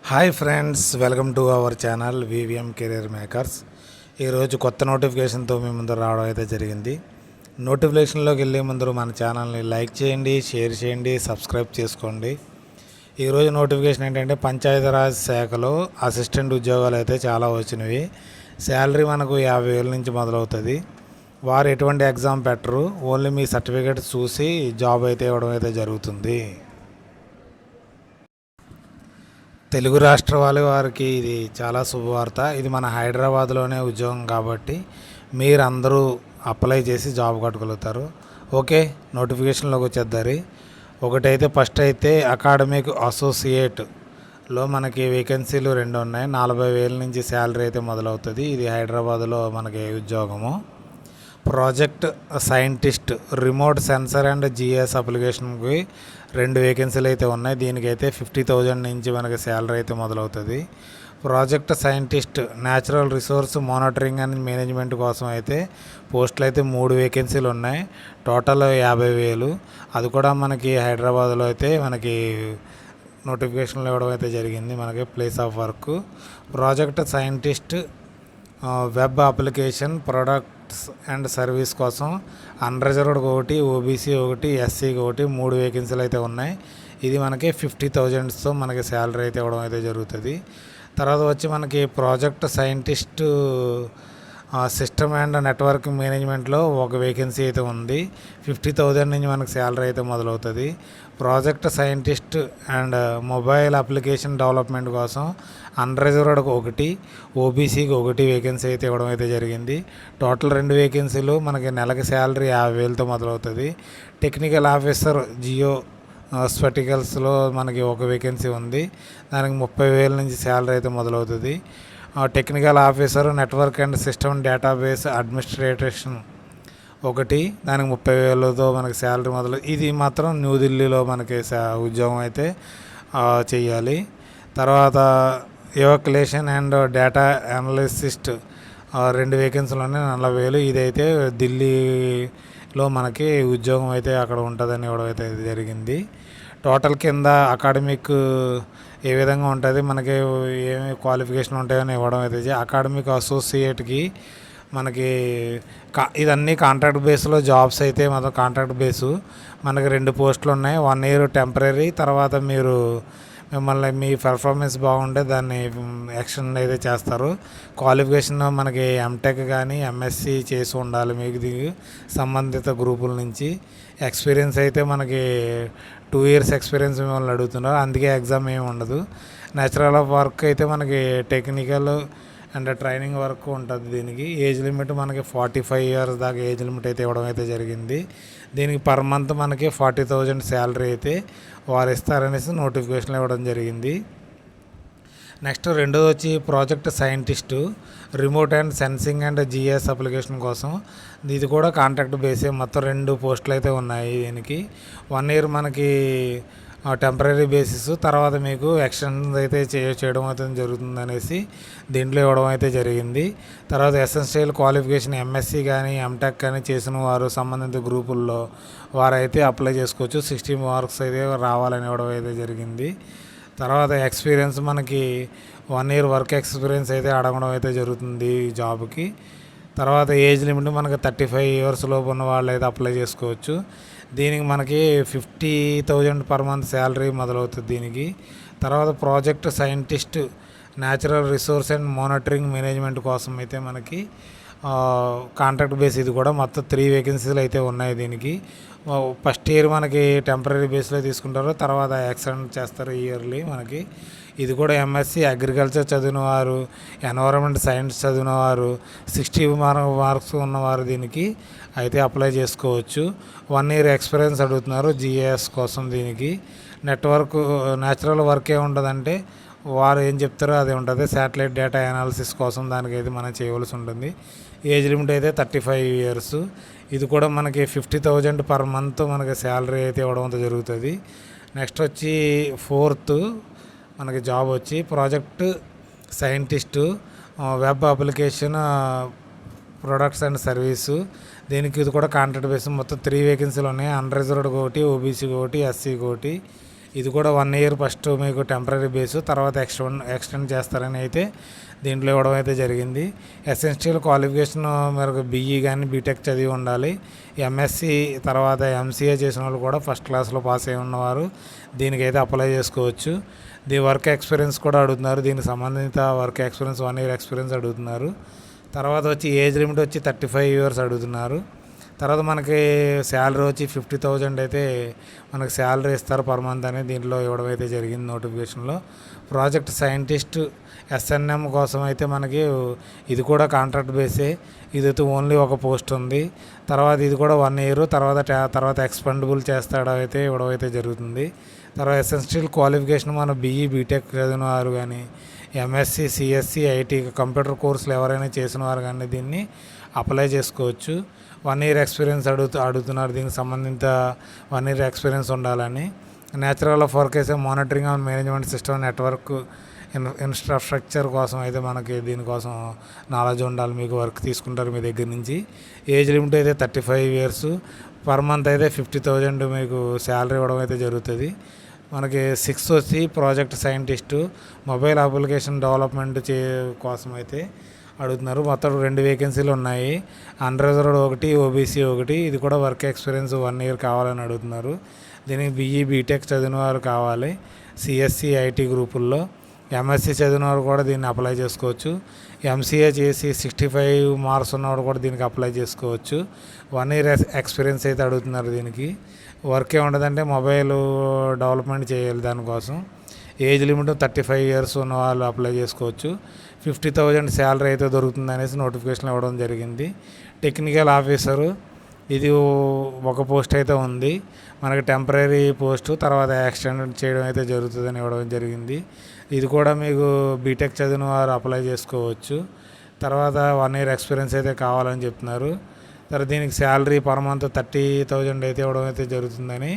Hi friends, welcome to our channel VVM career makers. ఈరోజు కొత్త నోటిఫికేషన్తో మీ ముందు రావడం అయితే జరిగింది. నోటిఫికేషన్లోకి వెళ్ళే ముందు మన ఛానల్ని లైక్ చేయండి, షేర్ చేయండి, సబ్స్క్రైబ్ చేసుకోండి. ఈరోజు నోటిఫికేషన్ ఏంటంటే పంచాయతీరాజ్ శాఖలో అసిస్టెంట్ ఉద్యోగాలు అయితే చాలా వచ్చినవి. శాలరీ మనకు 50,000 నుంచి మొదలవుతుంది. వారు ఎటువంటి ఎగ్జామ్ పెట్టరు, ఓన్లీ మీ సర్టిఫికేట్ చూసి జాబ్ అయితే ఇవ్వడం అయితే జరుగుతుంది. తెలుగు రాష్ట్ర వారికి ఇది చాలా శుభవార్త. ఇది మన హైదరాబాద్లోనే ఉద్యోగం కాబట్టి మీరందరూ అప్లై చేసి జాబ్ కట్టుగలుగుతారు. ఓకే, నోటిఫికేషన్లోకి వచ్చేద్దారి. ఒకటైతే ఫస్ట్ అయితే అకాడమిక్ అసోసియేట్లో మనకి వేకెన్సీలు 2 ఉన్నాయి. 40,000 నుంచి శాలరీ అయితే మొదలవుతుంది. ఇది హైదరాబాద్లో మనకి ఉద్యోగము. Project scientist remote sensor and GIS అప్లికేషన్కి 2 వేకెన్సీలు అయితే ఉన్నాయి. దీనికైతే 50,000 నుంచి మనకి శాలరీ అయితే మొదలవుతుంది. Project scientist natural resource monitoring and management కోసం అయితే పోస్టులు అయితే 3 వేకెన్సీలు ఉన్నాయి. టోటల్ 50,000. అది కూడా మనకి హైదరాబాద్లో అయితే మనకి నోటిఫికేషన్లు ఇవ్వడం అయితే జరిగింది. మనకి place of work project scientist web application products and service కోసం అన్రిజర్వ్డ్ ఒకటి, ఓబీసీ ఒకటి, ఎస్సీకి ఒకటి 3 వేకెన్సీలు అయితే ఉన్నాయి. ఇది మనకి 50,000తో మనకి శాలరీ అయితే ఇవ్వడం అయితే జరుగుతుంది. తర్వాత వచ్చి మనకి project scientist system and network మేనేజ్మెంట్లో 1 వేకెన్సీ అయితే ఉంది. 50,000 నుంచి మనకు శాలరీ అయితే మొదలవుతుంది. Project scientist and mobile application development కోసం అన్రిజర్వ్డ్ ఒకటి, ఓబీసీకి 1 వేకెన్సీ అయితే ఇవ్వడం అయితే జరిగింది. టోటల్ 2 వేకెన్సీలు మనకి నెలకి శాలరీ 50,000తో మొదలవుతుంది. టెక్నికల్ ఆఫీసర్ జియో స్పెటికల్స్లో మనకి 1 వేకెన్సీ ఉంది. దానికి 30,000 నుంచి శాలరీ అయితే మొదలవుతుంది. Technical officer network and system database administration ఒకటి, దానికి 30,000తో మనకి శాలరీ మొదలు. ఇది మాత్రం న్యూఢిల్లీలో మనకి ఉద్యోగం అయితే చేయాలి. తర్వాత ఎవక్యులేషన్ అండ్ డేటా అనలిసిస్ట్ 2 వేకెన్సీలు ఉన్నాయి, 40,000. ఇదైతే ఢిల్లీలో మనకి ఉద్యోగం అయితే అక్కడ ఉంటుందని ఇవ్వడం అయితే జరిగింది. టోటల్ కింద అకాడమిక్ ఏ విధంగా ఉంటుంది, మనకి ఏమి క్వాలిఫికేషన్ ఉంటాయని ఇవ్వడం అయితే అకాడమిక్ అసోసియేట్కి మనకి ఇదన్నీ కాంట్రాక్ట్ బేస్లో జాబ్స్ అయితే మొత్తం కాంట్రాక్ట్ బేసు. మనకి 2 పోస్టులు ఉన్నాయి. 1 ఇయర్ టెంపరీ, తర్వాత మిమ్మల్ని మీ పెర్ఫార్మెన్స్ బాగుంటే దాన్ని ఎక్స్టెండ్ అయితే చేస్తారు. క్వాలిఫికేషన్ మనకి ఎంటెక్ కానీ ఎంఎస్సి చేసి ఉండాలి మీకు సంబంధిత గ్రూపుల నుంచి. ఎక్స్పీరియన్స్ అయితే మనకి 2 ఇయర్స్ ఎక్స్పీరియన్స్ మిమ్మల్ని అడుగుతున్నారు, అందుకే ఎగ్జామ్ ఏమి ఉండదు. నేచురల్ ఆఫ్ వర్క్ అయితే మనకి టెక్నికల్ అండ్ ట్రైనింగ్ వర్క్ ఉంటుంది. దీనికి ఏజ్ లిమిట్ మనకి 45 ఇయర్స్ దాకా ఏజ్ లిమిట్ అయితే ఇవ్వడం అయితే జరిగింది. దీనికి పర్ మంత్ మనకి 40,000 శాలరీ అయితే వారు ఇస్తారనేసి నోటిఫికేషన్ ఇవ్వడం జరిగింది. నెక్స్ట్ రెండోది వచ్చి project scientist remote and sensing and GIS application కోసం. ఇది కూడా కాంట్రాక్ట్ బేసే. మొత్తం 2 పోస్టులు అయితే ఉన్నాయి. దీనికి 1 ఇయర్ మనకి టెంపరీ బేసిస్, తర్వాత మీకు ఎక్స్టెండ్ అయితే చేయడం అయితే జరుగుతుంది అనేసి దీంట్లో ఇవ్వడం అయితే జరిగింది. తర్వాత ఎసెన్షియల్ క్వాలిఫికేషన్ ఎంఎస్సి కానీ ఎంటెక్ కానీ చేసిన వారు సంబంధిత గ్రూపుల్లో వారైతే అప్లై చేసుకోవచ్చు. 60 మార్క్స్ అయితే రావాలని ఇవ్వడం అయితే జరిగింది. తర్వాత ఎక్స్పీరియన్స్ మనకి 1 ఇయర్ వర్క్ ఎక్స్పీరియన్స్ అయితే అడగడం అయితే జరుగుతుంది ఈ జాబ్కి. తర్వాత ఏజ్ లిమిట్ మనకి 35 ఇయర్స్ లోపు ఉన్న వాళ్ళు అయితే అప్లై చేసుకోవచ్చు. దీనికి మనకి 50,000 పర్ మంత్ శాలరీ మొదలవుతుంది దీనికి. తర్వాత project scientist natural resource and monitoring management కోసం అయితే మనకి కాంట్రాక్ట్ బేస్. ఇది కూడా మొత్తం 3 వేకెన్సీలు అయితే ఉన్నాయి. దీనికి ఫస్ట్ ఇయర్ మనకి టెంపరీ బేస్లో తీసుకుంటారు, తర్వాత ఎక్స్టెండ్ చేస్తారు ఇయర్లీ మనకి. ఇది కూడా ఎంఎస్సి అగ్రికల్చర్ చదివిన వారు, ఎన్వైరన్మెంట్ సైన్స్ చదివిన వారు, 60 మార్క్స్ ఉన్నవారు దీనికి అయితే అప్లై చేసుకోవచ్చు. 1 ఇయర్ ఎక్స్పీరియన్స్ అడుగుతున్నారు జిఏఎస్ కోసం. దీనికి నెట్వర్క్ న్యాచురల్ వర్క్ ఏముంటుందంటే వారు ఏం చెప్తారో అది ఉంటుంది. శాటిలైట్ డేటా అనాలిసిస్ కోసం దానికైతే మనం చేయవలసి ఉంటుంది. ఏజ్ లిమిట్ అయితే 35 ఇయర్స్. ఇది కూడా మనకి 50,000 పర్ మంత్ మనకి శాలరీ అయితే ఇవ్వడం జరుగుతుంది. నెక్స్ట్ వచ్చి 4th మనకి జాబ్ వచ్చి project scientist web application products and service. దీనికి ఇది కూడా కాంట్రాక్ట్ బేస్. మొత్తం 3 వేకెన్సీలు ఉన్నాయి. అన్రిజర్వ్డ్ ఒకటి, ఓబీసీకి ఒకటి, ఎస్సీకి ఒకటి. ఇది కూడా 1 ఇయర్ ఫస్ట్ మీకు టెంపరీ బేసు, తర్వాత ఎక్స్టెండ్ చేస్తారని అయితే దీంట్లో ఇవ్వడం అయితే జరిగింది. ఎసెన్షియల్ క్వాలిఫికేషన్ మీరు బీఈ కానీ బీటెక్ చదివి ఉండాలి. ఎంఎస్సి తర్వాత ఎంసీఏ చేసిన వాళ్ళు కూడా ఫస్ట్ క్లాస్లో పాస్ అయి ఉన్నవారు దీనికైతే అప్లై చేసుకోవచ్చు. వర్క్ ఎక్స్పీరియన్స్ కూడా అడుగుతున్నారు. దీనికి సంబంధిత వర్క్ ఎక్స్పీరియన్స్ 1 ఇయర్ ఎక్స్పీరియన్స్ అడుగుతున్నారు. తర్వాత వచ్చి ఏజ్ లిమిట్ వచ్చి 35 ఇయర్స్ అడుగుతున్నారు. తర్వాత మనకి శాలరీ వచ్చి 50,000 అయితే మనకి శాలరీ ఇస్తారు పర్ మంత్ అని దీంట్లో ఇవ్వడం అయితే జరిగింది నోటిఫికేషన్లో. ప్రాజెక్ట్ సైంటిస్ట్ ఎస్ఎన్ఎం కోసం అయితే మనకి ఇది కూడా కాంట్రాక్ట్ బేసే. ఇదైతే ఓన్లీ ఒక పోస్ట్ ఉంది. తర్వాత ఇది కూడా 1 ఇయర్ తర్వాత ఎక్స్పెండబుల్ చేస్తాడో అయితే ఇవ్వడం అయితే జరుగుతుంది. తర్వాత ఎసెన్షియల్ క్వాలిఫికేషన్ మన బీఈ బీటెక్ చదివిన వారు కానీ ఎంఎస్సి సిఎస్సి ఐటీ కంప్యూటర్ కోర్సులు ఎవరైనా చేసిన వారు కానీ దీన్ని అప్లై చేసుకోవచ్చు. 1 ఇయర్ ఎక్స్పీరియన్స్ అడుగుతున్నారు. దీనికి సంబంధిత 1 ఇయర్ ఎక్స్పీరియన్స్ ఉండాలని. నేచురల్ ఆఫ్ వర్క్ అయితే monitoring and management system network infrastructure కోసం అయితే మనకి దీనికోసం నాలెడ్జ్ ఉండాలి. మీకు వర్క్ తీసుకుంటారు మీ దగ్గర నుంచి. ఏజ్ లిమిట్ అయితే 35 ఇయర్స్, పర్ మంత్ అయితే 50,000 మీకు శాలరీ ఇవ్వడం అయితే జరుగుతుంది. మనకి 6 వచ్చి project scientist mobile application development కోసం అయితే అడుగుతున్నారు. మొత్తం 2 వేకెన్సీలు ఉన్నాయి. అన్రిజర్వ్డ్ ఒకటి, ఓబీసీ ఒకటి. ఇది కూడా వర్క్ ఎక్స్పీరియన్స్ 1 ఇయర్ కావాలని అడుగుతున్నారు. దీనికి బీఈ బీటెక్ చదివిన వారు కావాలి. సిఎస్సి ఐటీ గ్రూపుల్లో ఎంఎస్సి చదివిన వారు కూడా దీన్ని అప్లై చేసుకోవచ్చు. ఎంసీఏ చేసి 65 మార్క్స్ ఉన్నవాడు కూడా దీనికి అప్లై చేసుకోవచ్చు. 1 ఇయర్ ఎక్స్పీరియన్స్ అయితే అడుగుతున్నారు. దీనికి వర్క్ ఏముండదంటే మొబైల్ డెవలప్మెంట్ చేయాలి. దానికోసం ఏజ్ లిమిట్ 35 ఇయర్స్ ఉన్న వాళ్ళు అప్లై చేసుకోవచ్చు. 50,000 శాలరీ అయితే దొరుకుతుంది అనేసి నోటిఫికేషన్ ఇవ్వడం జరిగింది. టెక్నికల్ ఆఫీసరు ఇది ఒక పోస్ట్ అయితే ఉంది. మనకి టెంపరీ పోస్టు తర్వాత ఎక్స్టెండ్ చేయడం అయితే జరుగుతుందని ఇవ్వడం జరిగింది. ఇది కూడా మీకు బీటెక్ చదివిన వారు అప్లై చేసుకోవచ్చు. తర్వాత 1 ఇయర్ ఎక్స్పీరియన్స్ అయితే కావాలని చెప్తున్నారు. తర్వాత దీనికి శాలరీ పర్ మంత్ 30,000 అయితే ఇవ్వడం అయితే జరుగుతుందని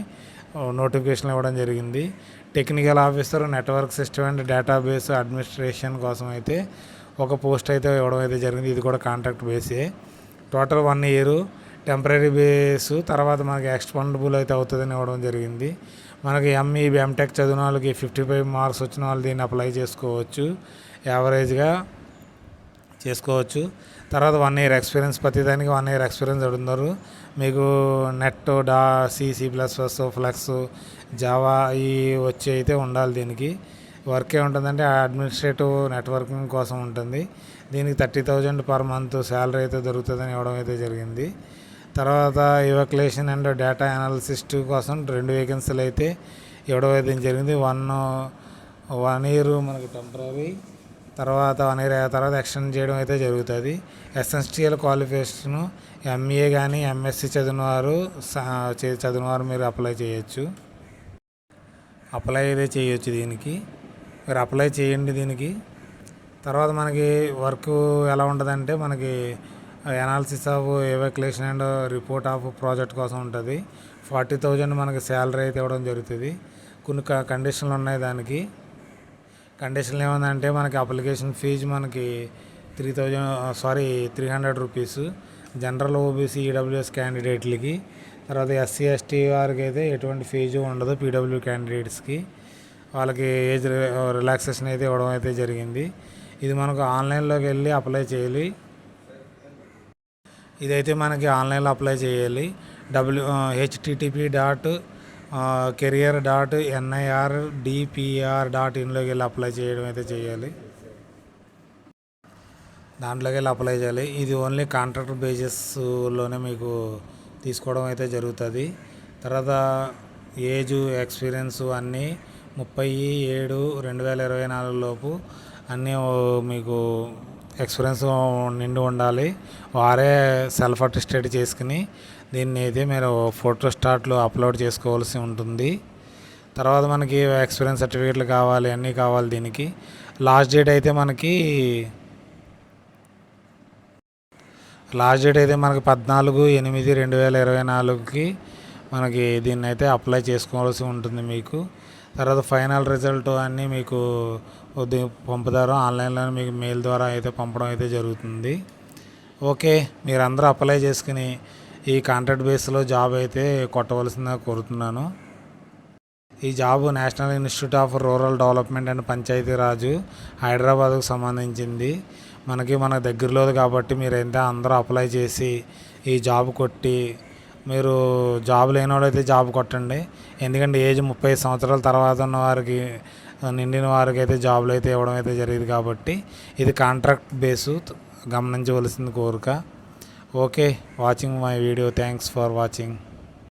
నోటిఫికేషన్ ఇవ్వడం జరిగింది. Technical officer network system and database administration కోసం అయితే ఒక పోస్ట్ అయితే ఇవ్వడం అయితే జరిగింది. ఇది కూడా కాంట్రాక్ట్ బేసే. టోటల్ 1 ఇయర్ టెంపరీ బేసు, తర్వాత మనకి ఎక్స్పెండబుల్ అయితే అవుతుందని ఇవ్వడం జరిగింది. మనకి ఎంఈ ఎంటెక్ చదివిన వాళ్ళకి 55 మార్క్స్ వచ్చిన వాళ్ళు దీన్ని అప్లై చేసుకోవచ్చు. యావరేజ్గా చేసుకోవచ్చు. తర్వాత 1 ఇయర్ ఎక్స్పీరియన్స్, ప్రతిదానికి 1 ఇయర్ ఎక్స్పీరియన్స్ అడుగుతున్నారు. మీకు నెట్ C++, ఫ్లెక్స్, జావా ఈ వచ్చి అయితే ఉండాలి. దీనికి వర్క్ ఏముంటుందంటే అడ్మినిస్ట్రేటివ్ నెట్వర్కింగ్ కోసం ఉంటుంది. దీనికి 30,000 పర్ మంత్ శాలరీ అయితే దొరుకుతుందని ఇవ్వడం అయితే జరిగింది. తర్వాత ఇవాక్యులేషన్ అండ్ డేటా అనాలిసిస్ట్ కోసం 2 వేకెన్సీలు అయితే ఇవ్వడం అయితే జరిగింది. 1 ఇయర్ మనకి టెంపరీ, తర్వాత 1 ఇయర్ తర్వాత ఎక్స్టెండ్ చేయడం అయితే జరుగుతుంది. ఎసెన్షియల్ క్వాలిఫికేషను ఎంఏ కానీ ఎంఎస్సి చదివినవారు మీరు అప్లై చేయొచ్చు. దీనికి మీరు అప్లై చేయండి. దీనికి తర్వాత మనకి వర్క్ ఎలా ఉంటుందంటే మనకి analysis of evacuation and report of project కోసం ఉంటుంది. 40,000 మనకి శాలరీ అయితే ఇవ్వడం జరుగుతుంది. కొన్ని కండిషన్లు ఉన్నాయి. దానికి కండిషన్లు ఏముందంటే మనకి అప్లికేషన్ ఫీజు మనకి 300 రూపీస్ జనరల్ ఓబీసీ ఈడబ్ల్యూఎస్ క్యాండిడేట్లకి. తర్వాత ఎస్సీ ఎస్టీ వారికి అయితే ఎటువంటి ఫీజు ఉండదు. పీడబ్ల్యూ క్యాండిడేట్స్కి వాళ్ళకి ఏజ్ రిలాక్సేషన్ అయితే ఇవ్వడం అయితే జరిగింది. ఇది మనకు ఆన్లైన్లోకి వెళ్ళి అప్లై చేయాలి. ఇదైతే మనకి ఆన్లైన్లో అప్లై చేయాలి. http://career.nirDPR.inలోకి వెళ్ళి అప్లై చేయడం అయితే చేయాలి. దాంట్లోకి వెళ్ళి అప్లై చేయాలి. ఇది ఓన్లీ కాంట్రాక్ట్ బేసిస్లోనే మీకు తీసుకోవడం అయితే జరుగుతుంది. తర్వాత ఏజ్ ఎక్స్పీరియన్స్ అన్నీ 30/7/2024 లోపు అన్నీ మీకు ఎక్స్పీరియన్స్ నిండి ఉండాలి. వారే సెల్ఫ్ అటెస్టెడ్ చేసుకుని దీన్ని అయితే మీరు ఫోటో స్టాట్లో అప్లోడ్ చేసుకోవాల్సి ఉంటుంది. తర్వాత మనకి ఎక్స్పీరియన్స్ సర్టిఫికేట్లు కావాలి, అన్నీ కావాలి. దీనికి లాస్ట్ డేట్ అయితే మనకి 14/8/2024కి మనకి దీన్ని అయితే అప్లై చేసుకోవాల్సి ఉంటుంది మీకు. తర్వాత ఫైనల్ రిజల్ట్ అన్నీ మీకు పంపుతారు. ఆన్లైన్లో మీకు మెయిల్ ద్వారా అయితే పంపడం అయితే జరుగుతుంది. ఓకే, మీరందరూ అప్లై చేసుకుని ఈ కాంట్రాక్ట్ బేస్లో జాబ్ అయితే కొట్టవలసిందిగా కోరుతున్నాను. ఈ job national institute of rural development and Panchayati Raj హైదరాబాద్కు సంబంధించింది. మన దగ్గరలో కాబట్టి మీరైతే అందరూ అప్లై చేసి ఈ జాబ్ కొట్టి, మీరు జాబ్ లేని వాళ్ళైతే జాబ్ కొట్టండి. ఎందుకంటే ఏజ్ 30 సంవత్సరాల తర్వాత ఉన్న వారికి, నిండిన వారికి అయితే జాబ్లు అయితే ఇవ్వడం అయితే జరిగింది కాబట్టి ఇది కాంట్రాక్ట్ బేసు, గమనించవలసింది కోరిక. Okay, watching my video. Thanks for watching.